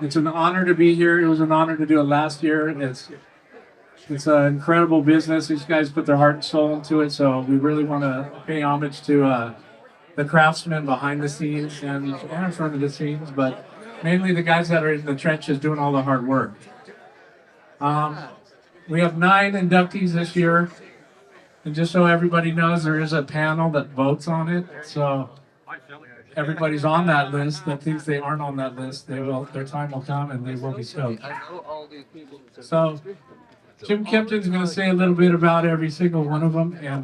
It's an honor to be here. It was an honor to do it last year. It's an incredible business. These guys put their heart and soul into it. So we really want to pay homage to the craftsmen behind the scenes and in front of the scenes, but mainly the guys that are in the trenches doing all the hard work. Um, we have 9 inductees this year, and just so everybody knows, there is a panel that votes on it. So everybody's on that list that thinks they aren't on that list. They will. Their time will come, and they will be stoked. So Jim Kempton's going to say a little bit about every single one of them, and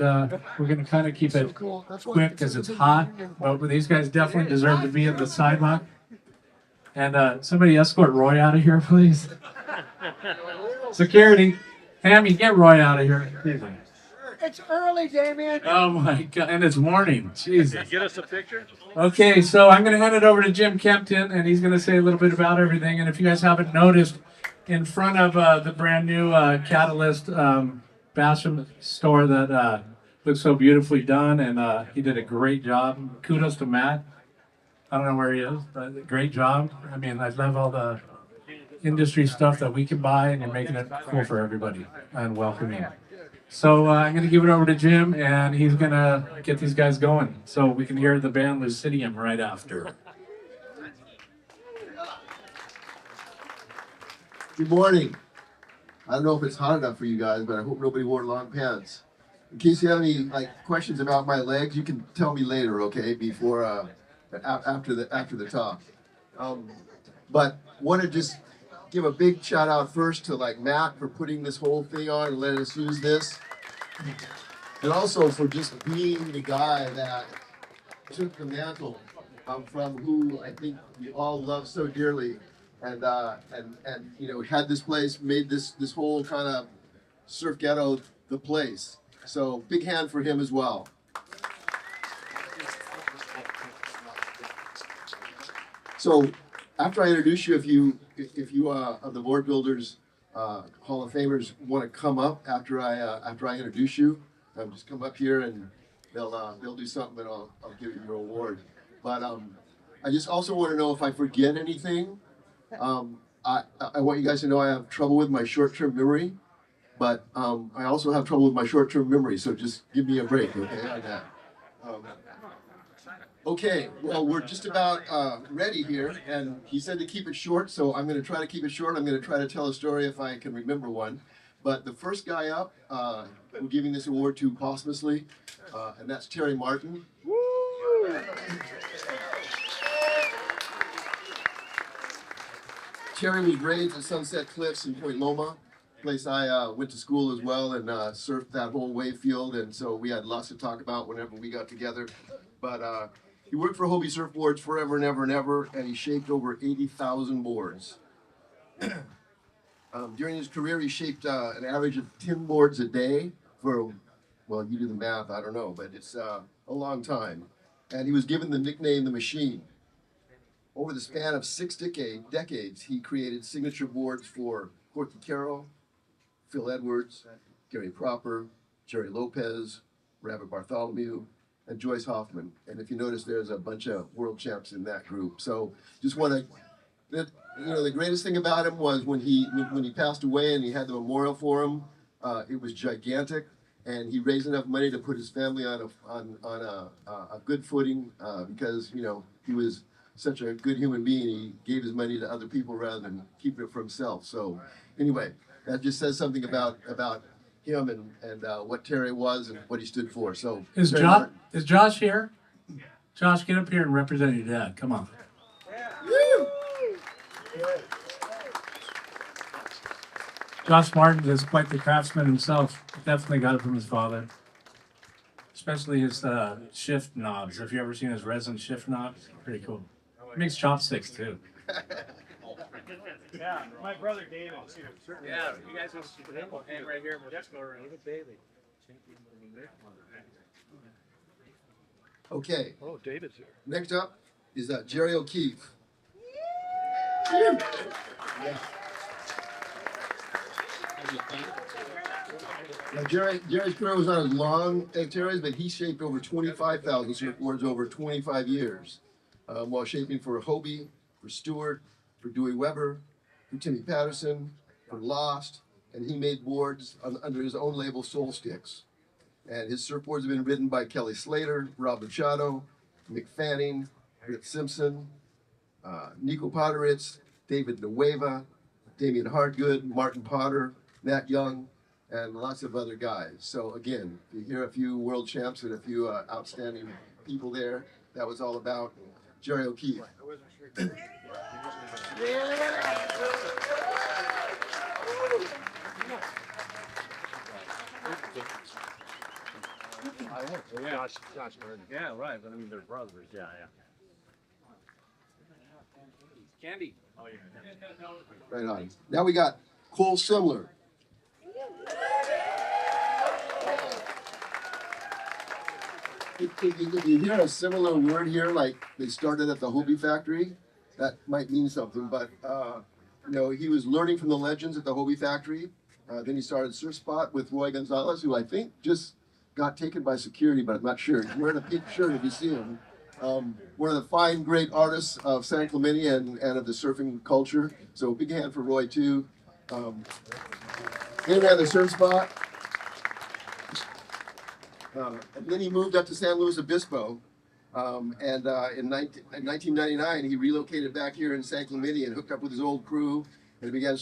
we're going to kind of keep it quick because it's hot. But these guys definitely deserve to be in the sidewalk. And somebody escort Roy out of here, please. Security, Hammy, get Roy out of here. It's early, Damien. Oh my God, and it's morning. Jesus. Get us a picture? Okay, so I'm going to hand it over to Jim Kempton, and he's going to say a little bit about everything. And if you guys haven't noticed, in front of the brand new Catalyst Basham store that looks so beautifully done, and he did a great job. Kudos to Matt. I don't know where he is, but great job. I mean, I love all the industry stuff that we can buy, and you're making it cool for everybody and welcoming. So I'm going to give it over to Jim, and he's going to get these guys going so we can hear the band Lucidium right after. Good morning. I don't know if it's hot enough for you guys, but I hope nobody wore long pants. In case you have any questions about my legs, you can tell me later, okay? Before after the talk. But want to just give a big shout out first to Matt for putting this whole thing on and letting us use this, and also for just being the guy that took the mantle from who I think we all love so dearly. And had this place, made this whole kind of surf ghetto the place. So big hand for him as well. So after I introduce you, if you of the board builders, Hall of Famers want to come up after I introduce you, just come up here and they'll do something and I'll give you your award. But I just also want to know if I forget anything. I want you guys to know I have trouble with my short-term memory, but I also have trouble with my short-term memory, so just give me a break, okay, on that. Okay, well, we're just about ready here, and he said to keep it short, so I'm going to try to keep it short. I'm going to try to tell a story if I can remember one. But the first guy up, we're giving this award to posthumously, and that's Terry Martin. Woo! Terry was raised at Sunset Cliffs in Point Loma, place I went to school as well and surfed that whole wave field, and so we had lots to talk about whenever we got together. But he worked for Hobie Surfboards forever and ever and ever, and he shaped over 80,000 boards. During his career, he shaped an average of 10 boards a day for, well, you do the math, I don't know, but it's a long time. And he was given the nickname The Machine. Over the span of 6 decades, he created signature boards for Corky Carroll, Phil Edwards, Gary Proper, Jerry Lopez, Rabbit Bartholomew, and Joyce Hoffman. And if you notice, there's a bunch of world champs in that group. So just want to, the greatest thing about him was when he passed away and he had the memorial for him, it was gigantic. And he raised enough money to put his family on a good footing because, he was such a good human being. He gave his money to other people rather than keeping it for himself. So anyway, that just says something about him and what Terry was and what he stood for. So is Josh here? Josh, get up here and represent your dad. Come on. Yeah. Josh Martin is quite the craftsman himself. Definitely got it from his father. Especially his shift knobs. If you ever seen his resin shift knobs, pretty cool. He makes chopsticks too. Yeah, my brother David too. Yeah, you guys want to hang right here. We'll just go around. Okay. Oh, David's here. Next up is Jerry O'Keefe. Now, Jerry's career was not as long as Terry's, but he shaped over 25,000 surfboards over 25 years, while shaping for Hobie, for Stewart, for Dewey Weber, for Timmy Patterson, for Lost, and he made boards under his own label, Soul Sticks. And his surfboards have been ridden by Kelly Slater, Rob Machado, Mick Fanning, Britt Simpson, Nico Potteritz, David Nueva, Damian Hardgood, Martin Potter, Nat Young, and lots of other guys. So again, you hear a few world champs and a few outstanding people there. That was all about Jerry O'Keefe. Yeah, right. But I mean, they're brothers. Yeah, yeah. Candy. Oh, yeah. Right on. Now we got Cole Simler. If you hear a similar word here, like they started at the Hobie factory, that might mean something. But he was learning from the legends at the Hobie factory. Then he started Surf Spot with Roy Gonzalez, who I think just got taken by security, but I'm not sure. He's wearing a pink shirt if you see him. One of the fine, great artists of San Clemente and of the surfing culture. So big hand for Roy too. He ran the Surf Spot. And then he moved up to San Luis Obispo. In 1999, he relocated back here in San Clemente and hooked up with his old crew and began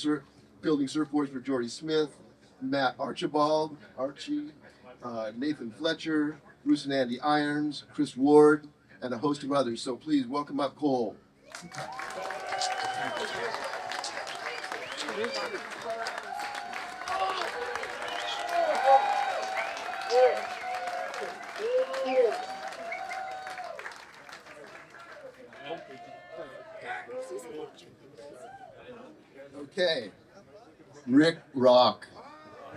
building surfboards for Jordy Smith, Matt Archibald, Archie, Nathan Fletcher, Bruce and Andy Irons, Chris Ward, and a host of others. So please welcome up Cole. Okay, Rick Rock.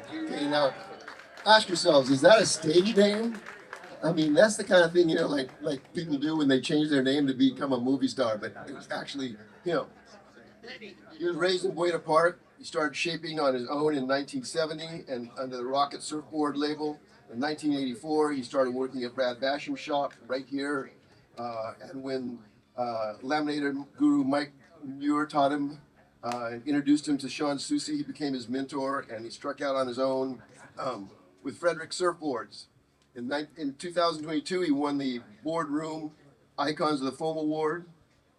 Okay, now ask yourselves, is that a stage name? I mean, that's the kind of thing, like people do when they change their name to become a movie star, but it was actually him. He was raised in Buena Park. He started shaping on his own in 1970 and under the Rocket Surfboard label. In 1984, he started working at Brad Basham's shop right here. And when laminator guru Mike Muir taught him and introduced him to Sean Susi, he became his mentor, and he struck out on his own with Frederick Surfboards. In 2022, he won the Boardroom Icons of the Foam Award,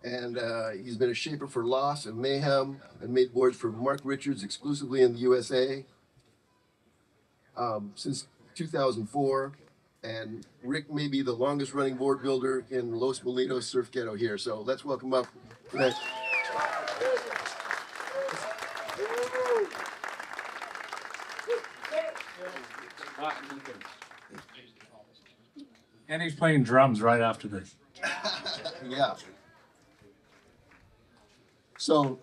and he's been a shaper for Lost and Mayhem and made boards for Mark Richards exclusively in the USA since 2004. And Rick may be the longest running board builder in Los Molinos Surf Ghetto here. So let's welcome up Rick. And he's playing drums right after this. Yeah. So,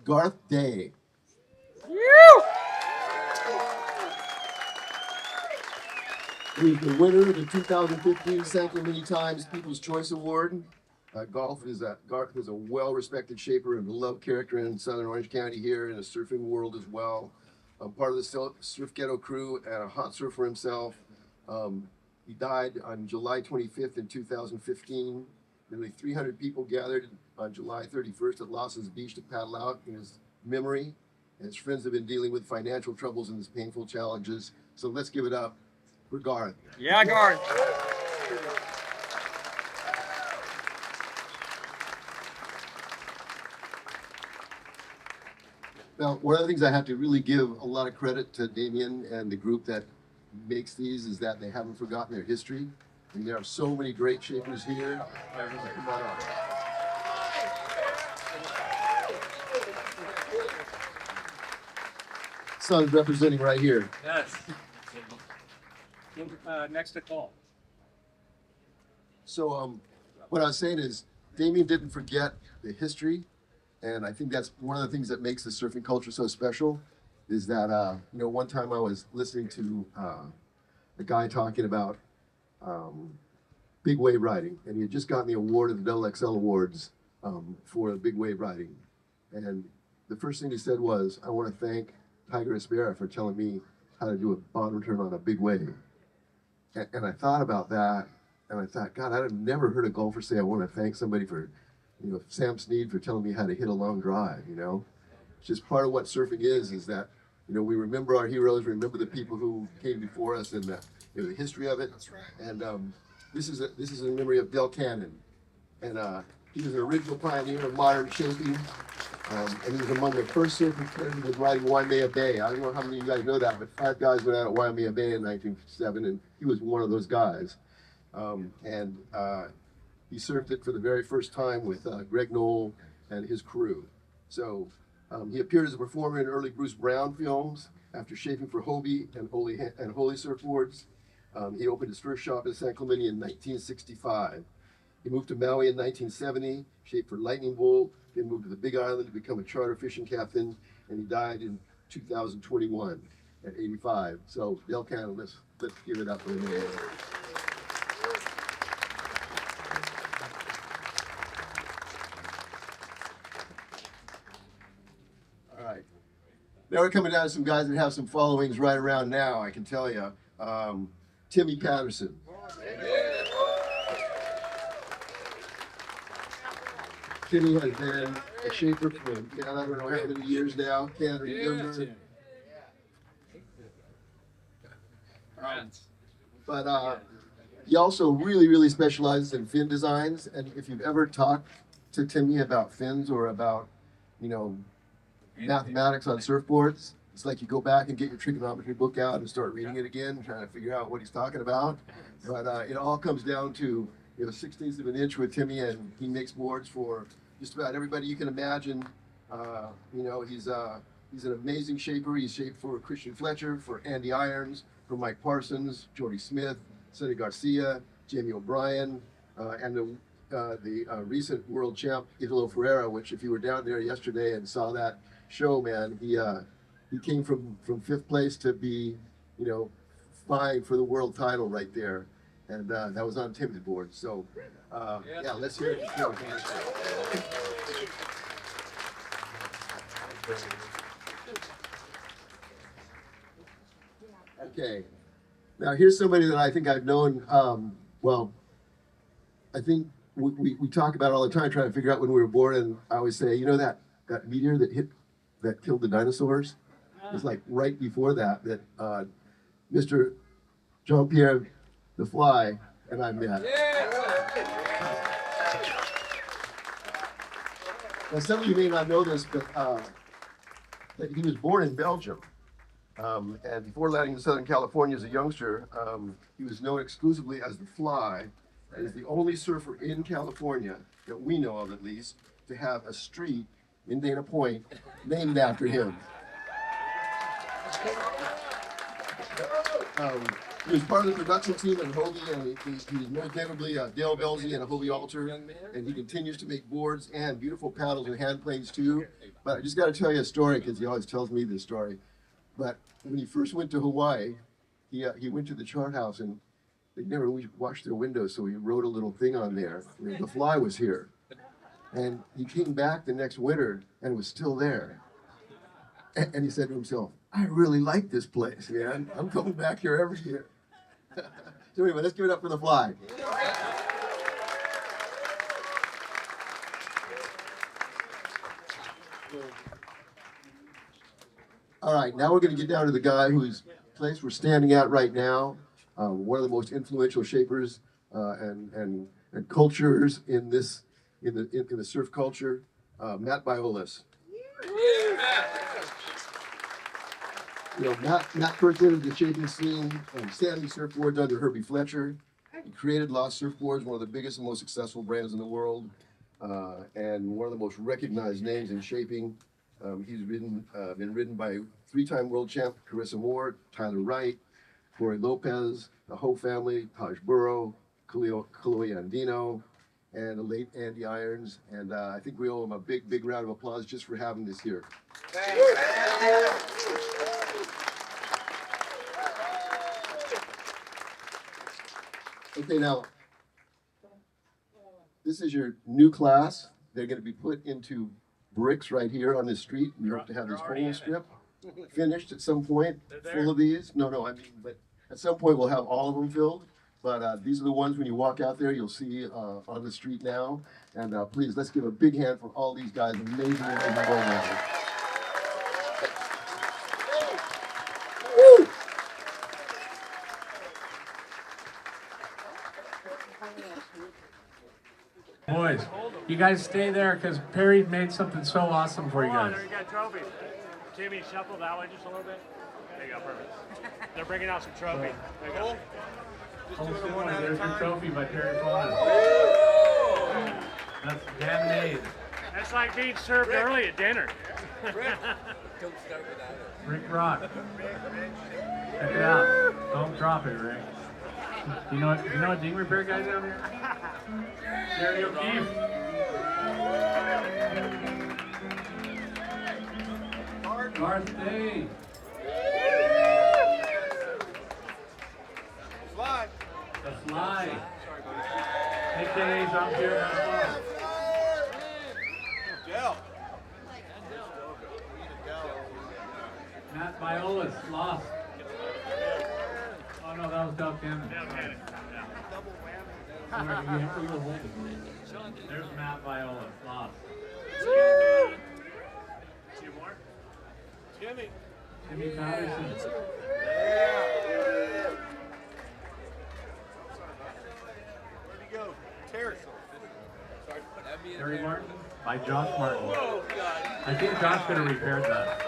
Garth Day. He's the winner of the 2015 San Clemente Times People's Choice Award. Garth is a well-respected shaper and beloved character in Southern Orange County here in the surfing world as well. Part of the Surf Ghetto crew and a hot surfer himself. He died on July 25th in 2015. Nearly 300 people gathered on July 31st at Lawson's Beach to paddle out in his memory. And his friends have been dealing with financial troubles and his painful challenges. So let's give it up for Garth. Yeah, Garth. Now, one of the things I have to really give a lot of credit to Damien and the group that makes these is that they haven't forgotten their history. And there are so many great shapers here. Come on up. Son's representing right here. Yes. Next to Cole. So what I was saying is Damien didn't forget the history. And I think that's one of the things that makes the surfing culture so special is that, one time I was listening to a guy talking about big wave riding, and he had just gotten the award at the XXL Awards for big wave riding. And the first thing he said was, I want to thank Tiger Espera for telling me how to do a bottom turn on a big wave. And I thought about that, and I thought, God, I've never heard a golfer say, I want to thank somebody for, Sam Snead for telling me how to hit a long drive. It's just part of what surfing is that we remember our heroes, remember the people who came before us, and the history of it. That's right. And this is in memory of Del Cannon, and he was an original pioneer of modern shaping. And he was among the first surfers credited with riding Waimea Bay. I don't know how many of you guys know that, but 5 guys went out at Waimea Bay in 1957, and he was one of those guys. And he surfed it for the very first time with Greg Knoll and his crew. So he appeared as a performer in early Bruce Brown films after shaping for Hobie and Holy surfboards. He opened his first shop in San Clemente in 1965. He moved to Maui in 1970, shaped for Lightning Bolt, then moved to the Big Island to become a charter fishing captain, and he died in 2021 at 85. So Del Cannon, let's give it up for him. All right. Now we're coming down to some guys that have some followings right around now, I can tell you. Timmy Patterson. Timmy has been a shaper for, I don't know how many years now, can't remember. But he also really specializes in fin designs. And if you've ever talked to Timmy about fins or about, mathematics on surfboards, it's like you go back and get your trigonometry book out and start reading it again, trying to figure out what he's talking about. But it all comes down to 1/16 of an inch with Timmy, and he makes boards for just about everybody you can imagine. He's an amazing shaper. He's shaped for Christian Fletcher, for Andy Irons, for Mike Parsons, Jordy Smith, Sonny Garcia, Jamie O'Brien, and the recent world champ Italo Ferreira. Which, if you were down there yesterday and saw that show, man, he came from 5th place to be, vying for the world title right there. And that was on Timmy's board. So, let's hear it. Okay. Now, here's somebody that I think I've known, I think we talk about it all the time, trying to figure out when we were born. And I always say, that meteor that killed the dinosaurs? It's like right before that Mr. Jean-Pierre the Fly and I met. Now, some of you may not know this, but he was born in Belgium. And before landing in Southern California as a youngster, he was known exclusively as the Fly. He is the only surfer in California, that we know of at least, to have a street in Dana Point named after him. He was part of the production team at Hobie, and he was most notably Dale Belzy and a Hobie Alter, and he continues to make boards and beautiful paddles and hand planes too. But I just got to tell you a story, because he always tells me this story. But when he first went to Hawaii, he went to the chart house, and they never washed their windows, so he wrote a little thing on there. The Fly was here. And he came back the next winter, and it was still there. And he said to himself, I really like this place, man. I'm coming back here every year. So anyway, let's give it up for the Fly. All right, now we're going to get down to the guy whose place we're standing at right now. One of the most influential shapers and cultures in the surf culture, Matt Biolas. Matt first entered the shaping scene standing surfboards under Herbie Fletcher. He created Lost Surfboards, one of the biggest and most successful brands in the world, and one of the most recognized names in shaping. He's been ridden by 3-time world champ Carissa Moore, Tyler Wright, Corey Lopez, the Ho family, Taj Burrow, Chloe Andino, and the late Andy Irons. And I think we owe him a big round of applause just for having this here. Okay, now, this is your new class. They're going to be put into bricks right here on this street. We hope to have this whole strip finished at some point, full of these. No, I mean, but at some point we'll have all of them filled. But these are the ones when you walk out there, you'll see on the street now. And please, let's give a big hand for all these guys. Amazing, amazing board members. Woo! Boys, you guys stay there because Perry made something so awesome for you Hold on, guys. there you got trophies. Timmy, shuffle that way just a little bit. There you go, perfect. They're bringing out some trophies. There you go. There's your trophy by Perry Fawley. That's handmade. That's like being served early at dinner. Rick Rock. Check it out. Don't drop it, Rick. You know what ding repair guys down here? Jerry O'Keefe. Garth Day. The Fly. AKA Jean-Pierre Masson. Matt Violas, Lost. Oh no, that was Del Cannon. There's Matt Viola, Lost. Two more. Timmy Patterson. Terry Martin by Josh Martin. I think Josh could have repaired that.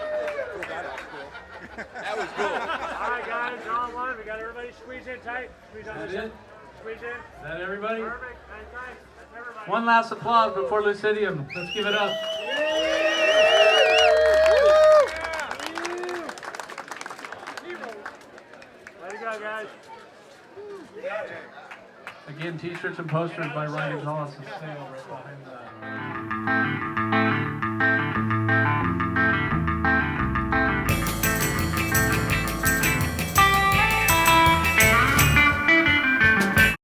That was cool. All right, guys, on one. We got everybody squeeze in tight. Squeeze on Is this that end. it? Squeeze in. Is that everybody? Perfect. Nice, nice. That's everybody. One last applause before Lucidium. Let's give it up. Way to go, guys. Again, t-shirts and posters by Ryan Gonzalez and Sale right behind the